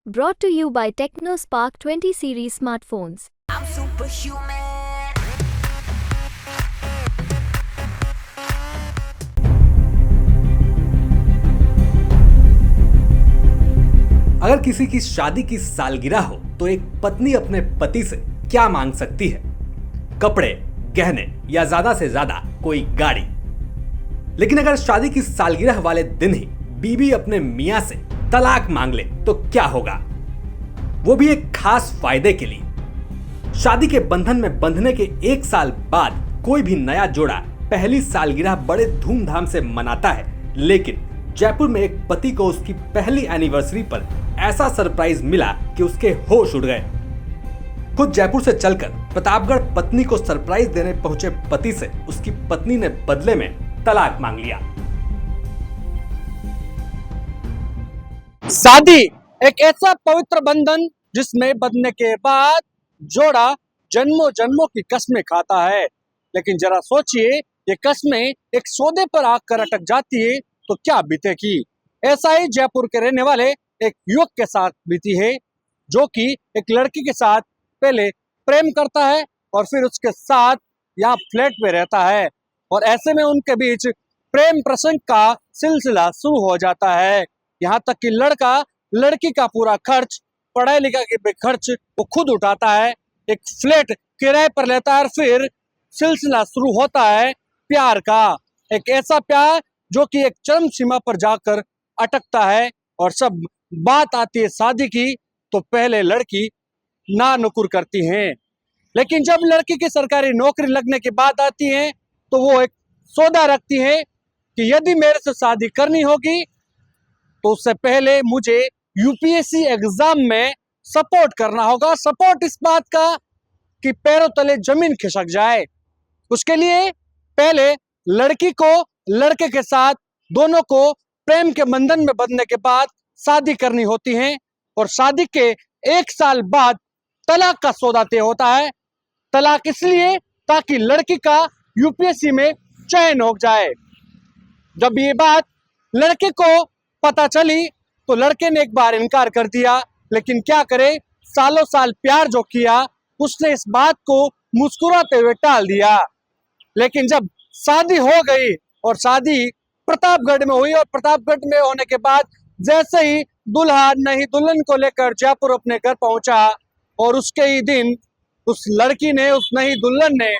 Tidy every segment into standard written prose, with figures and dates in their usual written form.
Brought to you by TechnoSpark 20 series smartphones. I'm superhuman. अगर किसी की शादी की सालगिरह हो तो एक पत्नी अपने पति से क्या मांग सकती है? कपड़े, गहने या ज्यादा से ज्यादा कोई गाड़ी। लेकिन अगर शादी की सालगिरह वाले दिन ही बीवी अपने मियां से तलाक मांग ले तो क्या होगा? वो भी एक खास फायदे के लिए। शादी के बंधन में बंधने के 1 साल बाद कोई भी नया जोड़ा पहली सालगिरह बड़े धूमधाम से मनाता है, लेकिन जयपुर में एक पति को उसकी पहली एनिवर्सरी पर ऐसा सरप्राइज मिला कि उसके होश उड़ गए। खुद जयपुर से चलकर प्रतापगढ़ पत्नी को सरप्राइज देने पहुंचे पति से उसकी पत्नी ने बदले में तलाक मांग लिया। शादी एक ऐसा पवित्र बंधन जिसमें बंधने के बाद जोड़ा जन्मों जन्मों की कस्में खाता है, लेकिन जरा सोचिए ये कस्में एक सौदे पर आकर अटक जाती है तो क्या बीतेगी। ऐसा ही जयपुर के रहने वाले एक युवक के साथ बीती है, जो कि एक लड़की के साथ पहले प्रेम करता है और फिर उसके साथ यहाँ फ्लैट में रहता है, और ऐसे में उनके बीच प्रेम प्रसंग का सिलसिला शुरू हो जाता है। यहाँ तक कि लड़का लड़की का पूरा खर्च, पढ़ाई लिखाई के खर्च वो खुद उठाता है, एक फ्लैट किराए पर लेता है और फिर सिलसिला शुरू होता है प्यार का। एक ऐसा प्यार जो कि एक चरम सीमा पर जाकर अटकता है, और सब बात आती है शादी की तो पहले लड़की ना नुकुर करती हैं, लेकिन जब लड़की की सरकारी नौकरी लगने की बात आती है तो वो एक सौदा रखती है कि यदि मेरे से शादी करनी होगी तो उससे पहले मुझे यूपीएससी एग्जाम में सपोर्ट करना होगा। सपोर्ट इस बात का कि पैरों तले जमीन खिसक जाए। उसके लिए पहले लड़की को लड़के के साथ दोनों को प्रेम के बंधन में बंधने के बाद शादी करनी होती है, और शादी के 1 साल बाद तलाक का सौदा तय होता है। तलाक इसलिए ताकि लड़की का यूपीएससी में चयन हो जाए। जब ये बात लड़के को पता चली तो लड़के ने एक बार इनकार कर दिया, लेकिन क्या करे, सालों साल प्यार जो किया उसने इस बात को मुस्कुराते हुए टाल दिया। लेकिन जब शादी हो गई और शादी प्रतापगढ़ में हुई, और प्रतापगढ़ में होने के बाद जैसे ही दुल्हा नहीं दुल्हन को लेकर जयपुर अपने घर पहुंचा, और उसके ही दिन उस लड़की ने, उस नई दुल्हन ने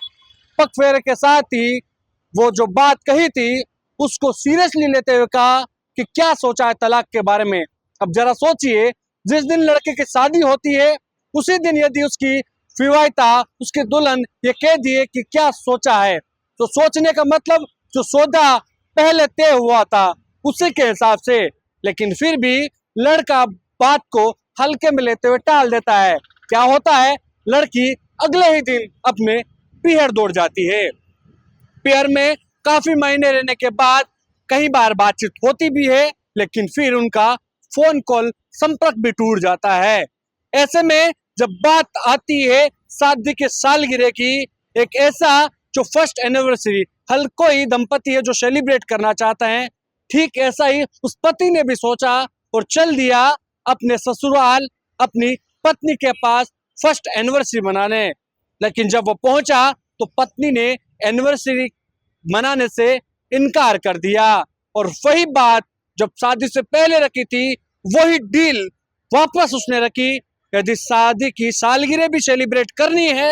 पग फेरे के साथ ही वो जो बात कही थी उसको सीरियसली लेते हुए कहा कि क्या सोचा है तलाक के बारे में। अब जरा सोचिए, जिस दिन लड़के की शादी होती है उसी दिन यदि उसकी विवाहिता, उसकी दुल्हन ये कह दिए कि क्या सोचा है, तो सोचने का मतलब जो सौदा पहले तय हुआ था उसी के हिसाब से। लेकिन फिर भी लड़का बात को हल्के में लेते हुए टाल देता है। क्या होता है, लड़की अगले ही दिन अपने पीहर दौड़ जाती है। पीहर में काफी महीने रहने के बाद कई बार बातचीत होती भी है, लेकिन फिर उनका फोन कॉल संपर्क भी टूट जाता है। ऐसे में जब बात आती है शादी के सालगिरह की, एक ऐसा जो फर्स्ट एनिवर्सरी हर कोई दंपति है जो सेलिब्रेट करना चाहता है, ठीक ऐसा ही उस पति ने भी सोचा और चल दिया अपने ससुराल अपनी पत्नी के पास फर्स्ट एनिवर्सरी मनाने। लेकिन जब वो पहुंचा तो पत्नी ने एनिवर्सरी मनाने से इनकार कर दिया, और वही बात जब शादी से पहले रखी थी वही डील वापस उसने रखी। यदि शादी की सालगिरह भी सेलिब्रेट करनी है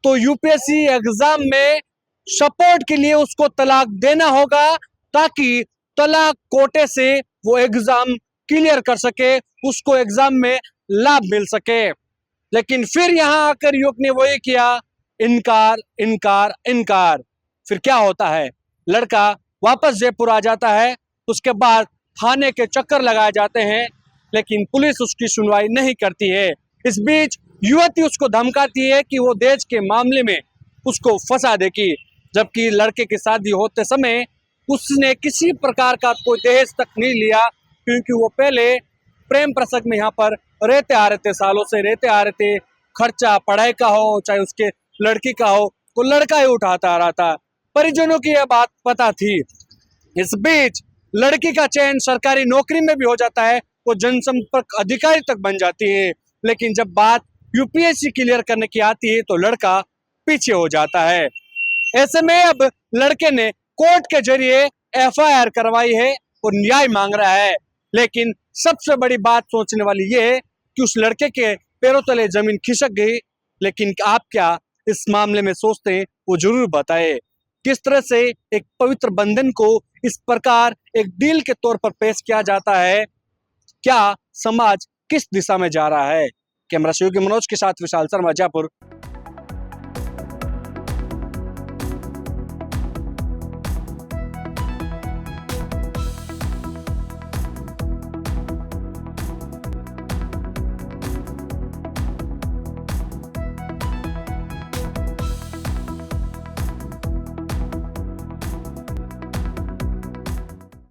तो यूपीएससी एग्जाम में सपोर्ट के लिए उसको तलाक देना होगा, ताकि तलाक कोटे से वो एग्जाम क्लियर कर सके, उसको एग्जाम में लाभ मिल सके। लेकिन फिर यहाँ आकर युवक ने वही किया, इनकार इनकार इनकार। फिर क्या होता है, लड़का वापस जयपुर आ जाता है। उसके बाद थाने के चक्कर लगाए जाते हैं, लेकिन पुलिस उसकी सुनवाई नहीं करती है। इस बीच युवती उसको धमकाती है कि वो दहेज के मामले में उसको फंसा देगी, जबकि लड़के की शादी होते समय उसने किसी प्रकार का कोई दहेज तक नहीं लिया, क्योंकि वो पहले प्रेम प्रसंग में यहाँ पर रहते आ रहे थे, सालों से रहते आ रहे थे। खर्चा पढ़ाई का हो चाहे उसके लड़की का हो, वो लड़का ही उठाता आ रहा था। परिजनों की यह बात पता थी। इस बीच लड़की का चयन सरकारी नौकरी में भी हो जाता है, वो जनसंपर्क अधिकारी तक बन जाती है, लेकिन जब बात यूपीएससी क्लियर करने की आती है तो लड़का पीछे हो जाता है। ऐसे में अब लड़के ने कोर्ट के जरिए एफआईआर करवाई है और न्याय मांग रहा है, लेकिन सबसे बड़ी बात सोचने वाली ये है कि उस लड़के के पैरों तले जमीन खिसक गई। लेकिन आप क्या इस मामले में सोचते हैं वो जरूर बताएं। किस तरह से एक पवित्र बंधन को इस प्रकार एक डील के तौर पर पेश किया जाता है, क्या समाज किस दिशा में जा रहा है। कैमरा सहयोगी मनोज के साथ विशाल शर्मा, जयपुर।